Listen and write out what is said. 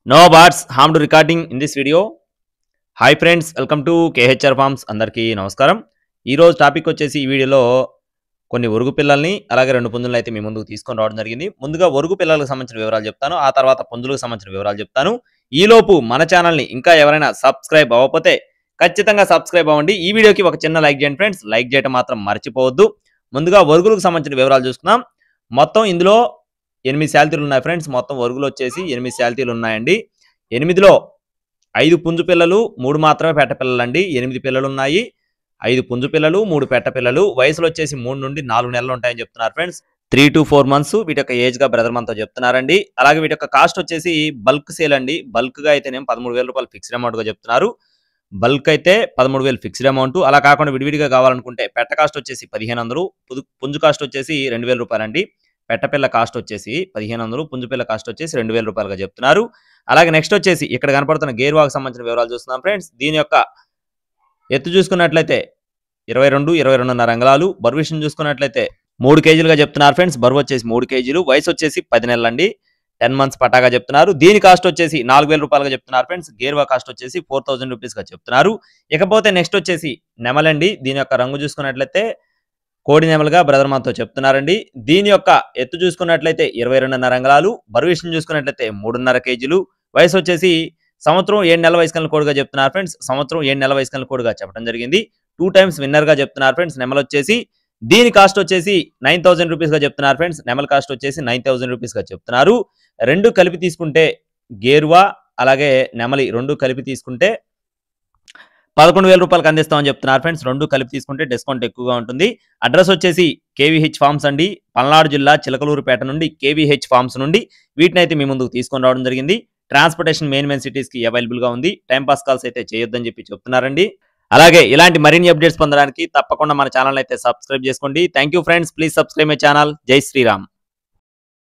No bats harmed recording in this video. Hi friends, welcome to KHR forms. అందరికీ నమస్కారం. ఈరోజు topic వచ్చేసి ఈ వీడియోలో కొన్ని ఒరుగు పిల్లల్ని అలాగే రెండు పుంజులను అయితే మీ ముందుకు తీసుకొని రావడం జరిగింది. ముందుగా ఒరుగు పిల్లలకు సంబంధించిన వివరాలు చెప్తాను, ఆ తర్వాత పుంజులకు సంబంధించిన వివరాలు చెప్తాను. ఈలోపు మన ఛానల్ని ఇంకా ఎవరైనా సబ్స్క్రైబ్ అవ్వకపోతే ఖచ్చితంగా సబ్స్క్రైబ్ అవ్వండి. ఈ వీడియోకి ఒక చిన్న లైక్ చేయండి ఫ్రెండ్స్, లైక్ చేయడం మాత్రం మర్చిపోవద్దు. ముందుగా ఒరుగులకు సంబంధించిన వివరాలు చూసుకుందాం. మొత్తం ఇందులో 8 శాల్తీలు ఉన్నాయి ఫ్రెండ్స్. మొత్తం ఒరుగులు వచ్చేసి 8 శాల్తీలు ఉన్నాయండి. 8లో 5 పుంజు పిల్లలు, 3 మాత్రమే పెట్ట పిల్లలండి. 8 పిల్లలు ఉన్నాయి. 5 పుంజు పిల్లలు, 3 పెట్ట పిల్లలు. వయసులో వచ్చేసి 3 నుండి 4 నెలలు ఉంటాయని చెప్తున్నారు ఫ్రెండ్స్. 3 to 4 months వీటి యొక్క ఏజ్ గా బ్రదర్ మనతో చెప్తున్నారండి. అలాగే వీటి యొక్క కాస్ట్ వచ్చేసి బల్క్ సేల్ అండి. బల్క్ గా అయితేనేమో 13,000 రూపాయలు ఫిక్స్డ్ అమౌంట్ గా చెప్తున్నారు. బల్క్ అయితే 13,000 ఫిక్స్డ్ అమౌంట్. అలా కాకుండా విడివిడిగా కావాలనుకుంటే పెట్ట కాస్ట్ వచ్చేసి 1,500, పుంజు కాస్ట్ వచ్చేసి 2,000 రూపాయలండి. పెట్టపిల్ల కాస్ట్ వచ్చేసి 1,500, పుంజుపిల్ల కాస్ట్ వచ్చేసి 2,000 రూపాయలుగా చెప్తున్నారు. అలాగే నెక్స్ట్ వచ్చేసి ఇక్కడ కనపడుతున్న గేర్ వాక్ సంబంధించిన వివరాలు చూస్తున్నాం ఫ్రెండ్స్. దీని యొక్క ఎత్తు చూసుకున్నట్లయితే 22-22.5 అంగుళాలు. బరువు విషయం చూసుకున్నట్లయితే 3 కేజీలుగా చెప్తున్నారు ఫ్రెండ్స్. బరువు వచ్చేసి 3 కేజీలు. వయసు వచ్చేసి 10 నెలలండి. 10 months పటాగా చెప్తున్నారు. దీని కాస్ట్ వచ్చేసి 4,000 రూపాయలుగా చెప్తున్నారు ఫ్రెండ్స్. గేర్ వాక్ కాస్ట్ వచ్చేసి 4,000 రూపీస్ గా చెప్తున్నారు. ఇకపోతే నెక్స్ట్ వచ్చేసి నెమలండి. దీని యొక్క రంగు చూసుకున్నట్లయితే కోడి నెమలుగా బ్రదర్ మనతో చెప్తున్నారండి. దీని యొక్క ఎత్తు చూసుకున్నట్లయితే 22.5 అంగుళాలు. బరువు విషయం చూసుకున్నట్లయితే 3.5 కేజీలు. వయసు వచ్చేసి సంవత్సరం 7 నెలల వయసు కలిగిన కోడిగా చెప్తున్నారు ఫ్రెండ్స్. సంవత్సరం 7 నెలల వయసు కలిగిన కోడిగా చెప్పడం జరిగింది. 2 times విన్నర్ గా చెప్తున్నారు ఫ్రెండ్స్. నెమలు వచ్చేసి దీని కాస్ట్ వచ్చేసి 9,000 రూపీస్ గా చెప్తున్నారు ఫ్రెండ్స్. నెమల కాస్ట్ వచ్చేసి 9,000 రూపీస్ గా చెప్తున్నారు. రెండు కలిపి తీసుకుంటే గేరువా అలాగే నెమలి రెండు కలిపి తీసుకుంటే 11,000 రూపాయలకు అందిస్తామని చెప్తున్నారు ఫ్రెండ్స్. రెండు కలిపి తీసుకుంటే డిస్కౌంట్ ఎక్కువగా ఉంటుంది. అడ్రస్ వచ్చేసి కేవీహెచ్ ఫార్మ్స్ అండి. పల్నాడు జిల్లా చిలకలూరుపేట నుండి కేవీహెచ్ ఫార్మ్స్ నుండి వీటిని అయితే మీ ముందుకు తీసుకొని రావడం జరిగింది. ట్రాన్స్పోర్టేషన్ మెయిన్ సిటీస్ కి అవైలబుల్ గా ఉంది. టైం పాస్ కాల్స్ అయితే చేయొద్దని చెప్పి చెప్తున్నారండి. అలాగే ఇలాంటి మరిన్ని అప్డేట్స్ పొందడానికి తప్పకుండా మన ఛానల్ అయితే సబ్స్క్రైబ్ చేసుకోండి. Thank you friends, please subscribe my channel. జై శ్రీరామ్.